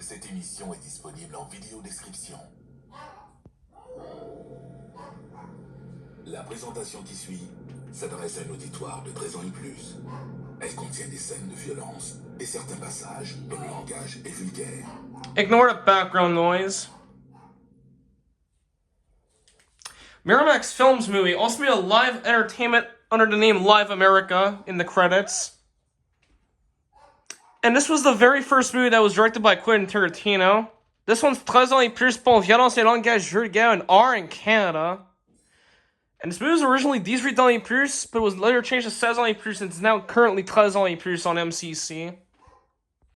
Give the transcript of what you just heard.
Cette émission est disponible en vidéo description. La présentation qui suit s'adresse à un auditoire de 13 ans et plus. Elle contient des scènes de violence et certains passages dont le langage est vulgaire. Ignore the background noise. Miramax Films movie, also made a live entertainment under the name Live America in the credits. And this was the very first movie that was directed by Quentin Tarantino. This one's 13 ans et plus pour violence et langage vulgaire and R in Canada. And this movie was originally 18 ans et plus, but was later changed to 16 ans et plus, and it's now currently 13 ans et plus on MCC.